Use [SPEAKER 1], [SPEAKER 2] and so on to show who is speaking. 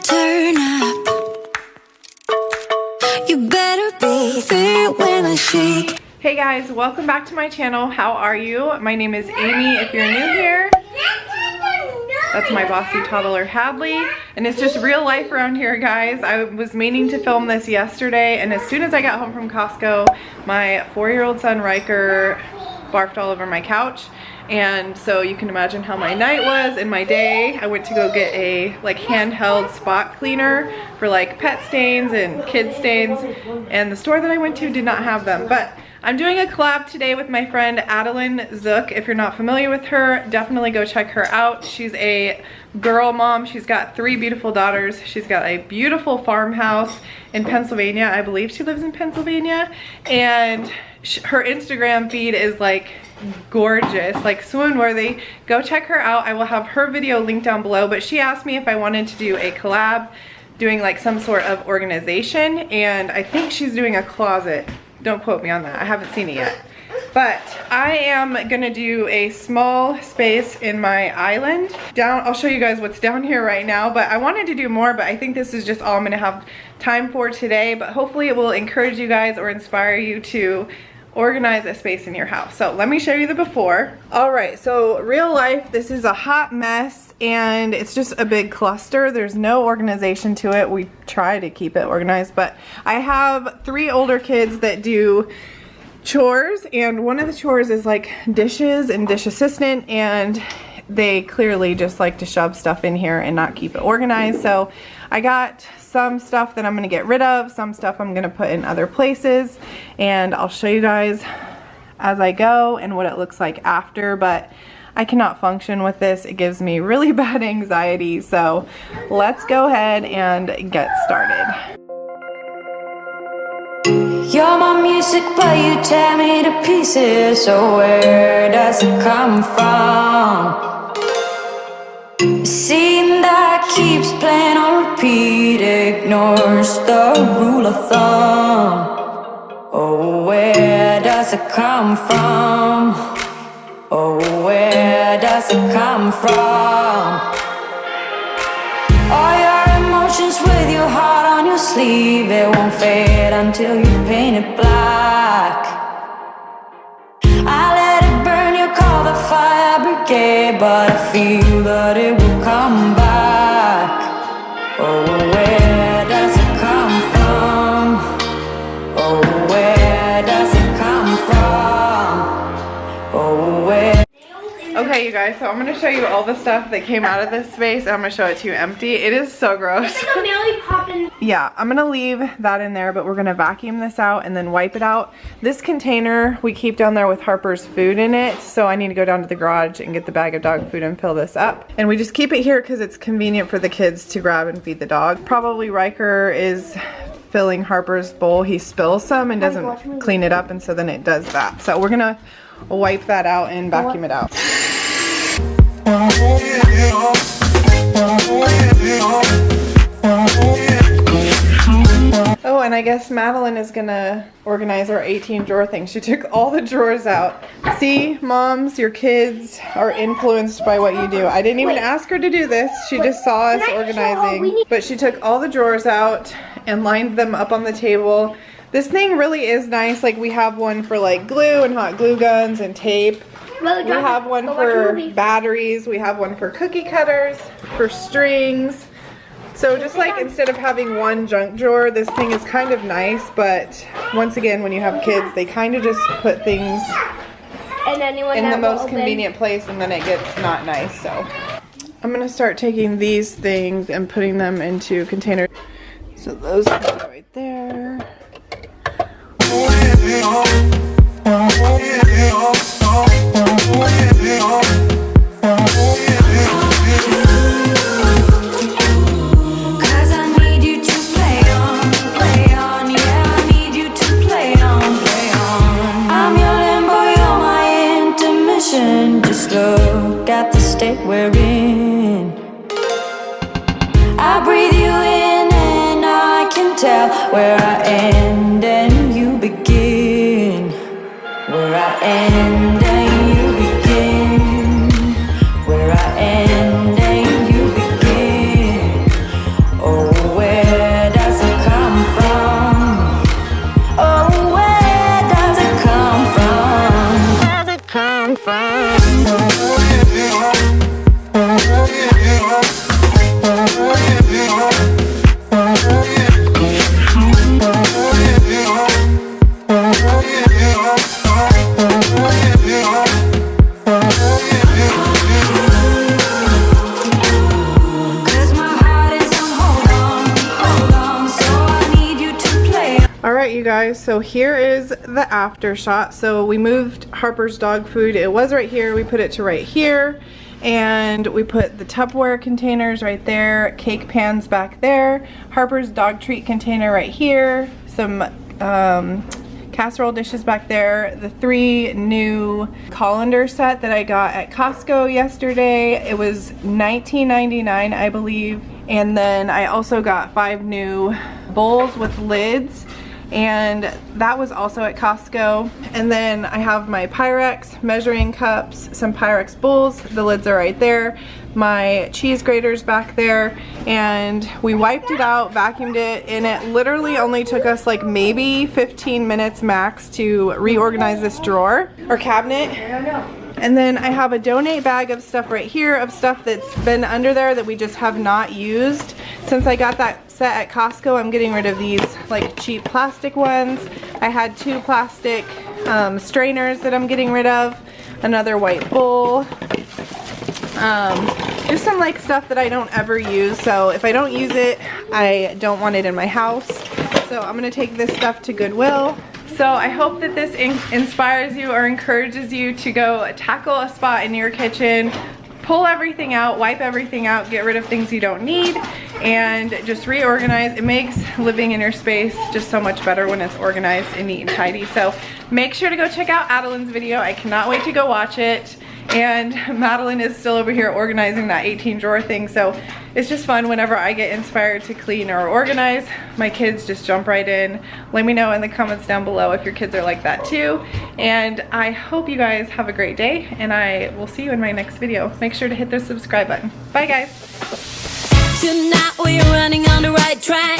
[SPEAKER 1] turn up. You better be there when I shake.
[SPEAKER 2] Hey guys, welcome back to my channel. How are you? My name is Amy if you're new here. That's my bossy toddler Hadley, and it's just real life around here, guys. I was meaning to film this yesterday, and as soon as I got home from Costco, my 4-year-old son Riker barfed all over my couch. And so you can imagine how my night was and my day. I went to go get a handheld spot cleaner for pet stains and kid stains, and the store that I went to did not have them. But I'm doing a collab today with my friend Adalines. If you're not familiar with her, definitely go check her out. She's a girl mom. She's got 3 beautiful daughters. She's got a beautiful farmhouse in Pennsylvania. I believe she lives in Pennsylvania. And her Instagram feed is gorgeous, swoon worthy. Go check her out. I will have her video linked down below, but she asked me if I wanted to do a collab doing some sort of organization, and I think she's doing a closet. Don't quote me on that. I haven't seen it yet. But I am gonna do a small space in my island. I'll show you guys what's down here right now, but I wanted to do more, but I think this is just all I'm gonna have time for today. But hopefully it will encourage you guys or inspire you to organize a space in your house. So let me show you the before. All right, so real life, this is a hot mess and it's just a big cluster. There's no organization to it. We try to keep it organized, but I have 3 older kids that do chores, and one of the chores is dishes and dish assistant, and they clearly just like to shove stuff in here and not keep it organized. So I got some stuff that I'm gonna get rid of, some stuff I'm gonna put in other places, and I'll show you guys as I go and what it looks like after. But I cannot function with this. It gives me really bad anxiety. So let's go ahead and get started.
[SPEAKER 1] You're my music, but you tear me to pieces. So where does it come from? Scene that keeps playing on repeat, ignores the rule of thumb. Oh, where does it come from? Oh, where does it come from? All your emotions with your heart on your sleeve, it won't fade until you paint it black. I let it burn, you call the fire brigade, but I feel that it will come back. Oh, where does it come from? Oh, where does it come from? Oh, where?
[SPEAKER 2] Okay, you guys, so I'm gonna show you all the stuff that came out of this space, and I'm gonna show it to you empty. It is so gross. Yeah, I'm gonna leave that in there, but we're gonna vacuum this out and then wipe it out. This container we keep down there with Harper's food in it, so I need to go down to the garage and get the bag of dog food and fill this up. And we just keep it here because it's convenient for the kids to grab and feed the dog. Probably Riker is filling Harper's bowl. He spills some and doesn't clean it up, and so then it does that. So we're gonna wipe that out and vacuum it out. Oh, and I guess Madeline is gonna organize our 18 drawer thing. She took all the drawers out. See, moms, your kids are influenced by what you do. I didn't even ask her to do this. She just saw us organizing. But she took all the drawers out and lined them up on the table. This thing really is nice. We have one for glue and hot glue guns and tape. We have one for batteries. We have one for cookie cutters, for strings. So just instead of having one junk drawer, this thing is kind of nice, but once again, when you have kids, they kind of just put things in the most convenient place, and then it gets not nice. So I'm gonna start taking these things and putting them into containers. So those can go right there.
[SPEAKER 1] Just look at the state we're in. I breathe you in and I can tell where I end and you begin. Where I end and you begin. Where I end and you begin. Oh,
[SPEAKER 2] guys, so here is the after shot. So we moved Harper's dog food. It was right here. We put it to right here. And we put the Tupperware containers right there, cake pans back there, Harper's dog treat container right here, some casserole dishes back there, the 3 new colander set that I got at Costco yesterday. It was $19.99, I believe. And then I also got 5 new bowls with lids, and that was also at Costco. And then I have my Pyrex measuring cups, some Pyrex bowls, the lids are right there, my cheese graters back there, and we wiped it out, vacuumed it, and it literally only took us like maybe 15 minutes max to reorganize this drawer or cabinet. And then I have a donate bag of stuff right here, of stuff that's been under there that we just have not used. Since I got that set at Costco, I'm getting rid of these like cheap plastic ones. I had 2 plastic strainers that I'm getting rid of, another white bowl. Just some like stuff that I don't ever use, so if I don't use it, I don't want it in my house. So I'm gonna take this stuff to Goodwill. So I hope that this inspires you or encourages you to go tackle a spot in your kitchen, pull everything out, wipe everything out, get rid of things you don't need, and just reorganize. It makes living in your space just so much better when it's organized and neat and tidy. So make sure to go check out Adaline's video. I cannot wait to go watch it. And Madeline is still over here organizing that 18 drawer thing, so it's just fun whenever I get inspired to clean or organize. My kids just jump right in. Let me know in the comments down below if your kids are like that too. And I hope you guys have a great day, and I will see you in my next video. Make sure to hit the subscribe button. Bye guys.
[SPEAKER 1] Tonight we're running on the right track.